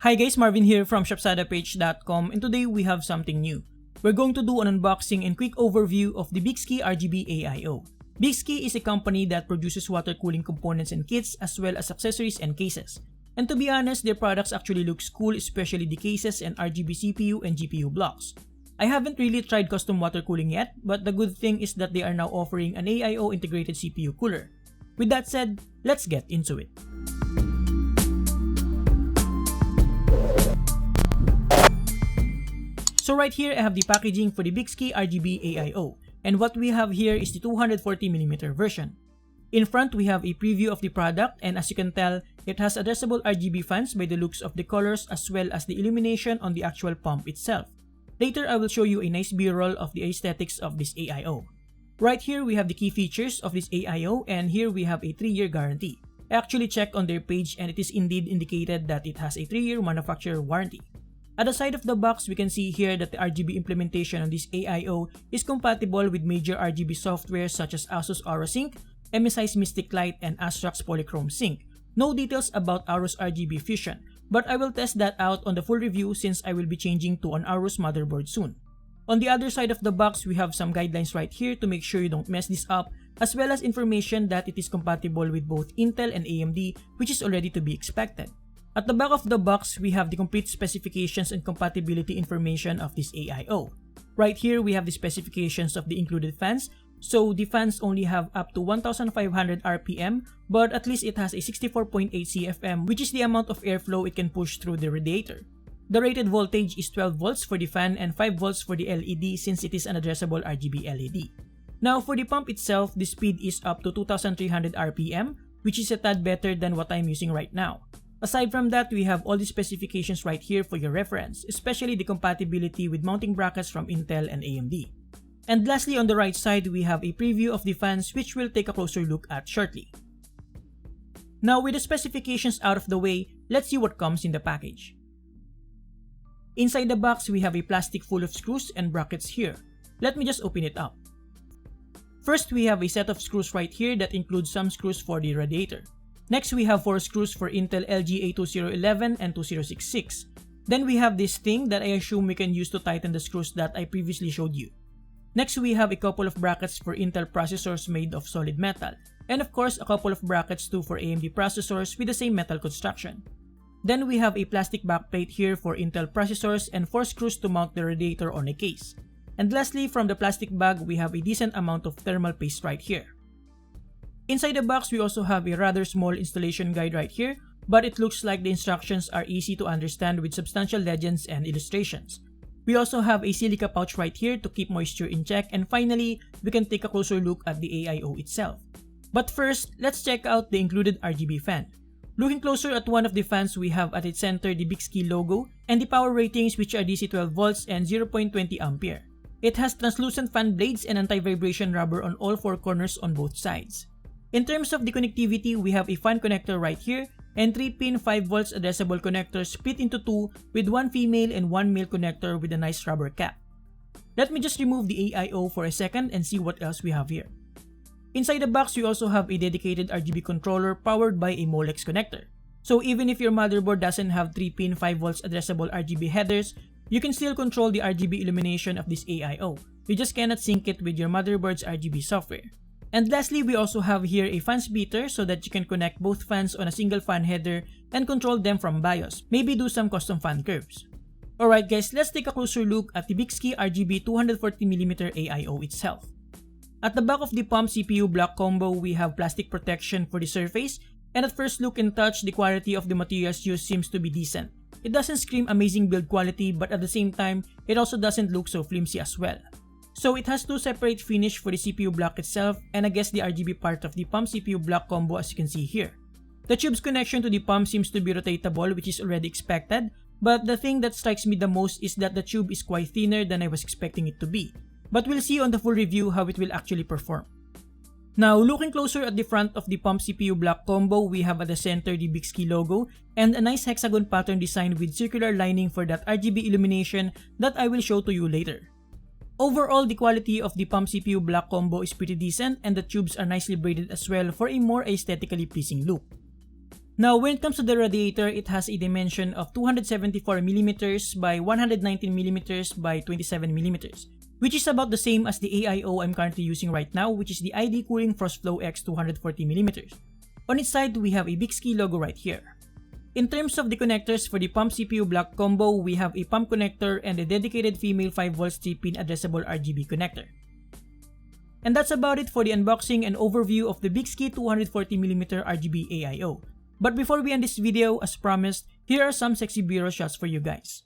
Hi guys, Marvin here from shopsadapage.com, and today we have something new. We're going to do an unboxing and quick overview of the Bykski RGB AIO. Bykski is a company that produces water cooling components and kits as well as accessories and cases. And to be honest, their products actually looks cool, especially the cases and RGB CPU and GPU blocks. I haven't really tried custom water cooling yet, but the good thing is that they are now offering an AIO integrated CPU cooler. With that said, let's get into it. So right here I have the packaging for the Bykski RGB AIO, and what we have here is the 240mm version. In front we have a preview of the product, and as you can tell, it has addressable RGB fans by the looks of the colors as well as the illumination on the actual pump itself. Later I will show you a nice b-roll of the aesthetics of this AIO. Right here we have the key features of this AIO, and here we have a 3-year guarantee. I actually checked on their page and it is indeed indicated that it has a 3-year manufacturer warranty. At the side of the box, we can see here that the RGB implementation on this AIO is compatible with major RGB software such as ASUS AuroSync, MSI's Mystic Light, and Astrax Polychrome Sync. No details about Aorus RGB Fusion, but I will test that out on the full review since I will be changing to an Aorus motherboard soon. On the other side of the box, we have some guidelines right here to make sure you don't mess this up, as well as information that it is compatible with both Intel and AMD, which is already to be expected. At the back of the box, we have the complete specifications and compatibility information of this AIO. Right here, we have the specifications of the included fans. So the fans only have up to 1500 RPM, but at least it has a 64.8 CFM, which is the amount of airflow it can push through the radiator. The rated voltage is 12 volts for the fan and 5 volts for the LED since it is an addressable RGB LED. Now for the pump itself, the speed is up to 2300 RPM, which is a tad better than what I'm using right now. Aside from that, we have all the specifications right here for your reference, especially the compatibility with mounting brackets from Intel and AMD. And lastly, on the right side, we have a preview of the fans, which we'll take a closer look at shortly. Now with the specifications out of the way, let's see what comes in the package. Inside the box, we have a plastic full of screws and brackets here. Let me just open it up. First, we have a set of screws right here that includes some screws for the radiator. Next, we have 4 screws for Intel LGA 2011 and 2066. Then we have this thing that I assume we can use to tighten the screws that I previously showed you. Next, we have a couple of brackets for Intel processors made of solid metal. And of course, a couple of brackets too for AMD processors with the same metal construction. Then we have a plastic backplate here for Intel processors and 4 screws to mount the radiator on a case. And lastly, from the plastic bag, we have a decent amount of thermal paste right here. Inside the box, we also have a rather small installation guide right here, but it looks like the instructions are easy to understand with substantial legends and illustrations. We also have a silica pouch right here to keep moisture in check, and finally, we can take a closer look at the AIO itself. But first, let's check out the included RGB fan. Looking closer at one of the fans, we have at its center the Bykski logo and the power ratings, which are DC 12 volts and 0.20 ampere. It has translucent fan blades and anti-vibration rubber on all 4 corners on both sides. In terms of the connectivity, we have a fan connector right here and 3-pin 5 volts addressable connectors split into 2 with 1 female and 1 male connector with a nice rubber cap. Let me just remove the AIO for a second and see what else we have here. Inside the box, we also have a dedicated RGB controller powered by a Molex connector. So even if your motherboard doesn't have 3-pin 5 volts addressable RGB headers, you can still control the RGB illumination of this AIO. You just cannot sync it with your motherboard's RGB software. And lastly, we also have here a fan splitter so that you can connect both fans on a single fan header and control them from BIOS, maybe do some custom fan curves. Alright guys, let's take a closer look at the Bykski RGB 240mm AIO itself. At the back of the pump CPU block combo, we have plastic protection for the surface, and at first look and touch, the quality of the materials used seems to be decent. It doesn't scream amazing build quality, but at the same time, it also doesn't look so flimsy as well. So it has 2 separate finish for the CPU block itself, and I guess the RGB part of the pump CPU block combo, as you can see here. The tube's connection to the pump seems to be rotatable, which is already expected, but the thing that strikes me the most is that the tube is quite thinner than I was expecting it to be. But we'll see on the full review how it will actually perform. Now, looking closer at the front of the pump CPU block combo, we have at the center the Bykski logo and a nice hexagon pattern design with circular lining for that RGB illumination that I will show to you later. Overall, the quality of the pump CPU block combo is pretty decent, and the tubes are nicely braided as well for a more aesthetically pleasing look. Now, when it comes to the radiator, it has a dimension of 274mm by 119mm by 27mm, which is about the same as the AIO I'm currently using right now, which is the ID Cooling FrostFlow X 240mm. On its side, we have a Bykski logo right here. In terms of the connectors for the pump CPU block combo, we have a pump connector and a dedicated female 5V 3-pin addressable RGB connector. And that's about it for the unboxing and overview of the Bykski 240mm RGB AIO. But before we end this video, as promised, here are some sexy B-roll shots for you guys.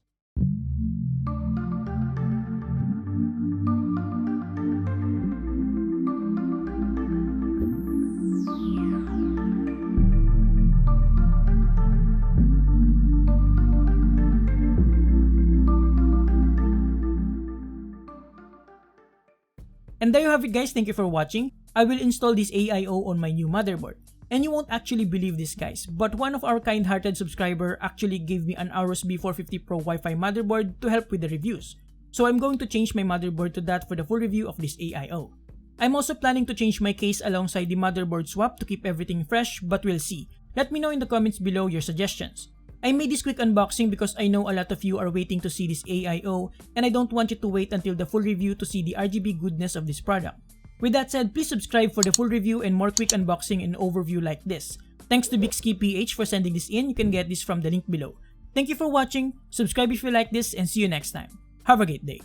And there you have it guys, thank you for watching. I will install this AIO on my new motherboard. And you won't actually believe this guys, but one of our kind-hearted subscriber actually gave me an Aorus B450 Pro Wi-Fi motherboard to help with the reviews. So I'm going to change my motherboard to that for the full review of this AIO. I'm also planning to change my case alongside the motherboard swap to keep everything fresh, but we'll see. Let me know in the comments below your suggestions. I made this quick unboxing because I know a lot of you are waiting to see this AIO and I don't want you to wait until the full review to see the RGB goodness of this product. With that said, please subscribe for the full review and more quick unboxing and overview like this. Thanks to Bykski PH for sending this in. You can get this from the link below. Thank you for watching, subscribe if you like this, and see you next time. Have a great day.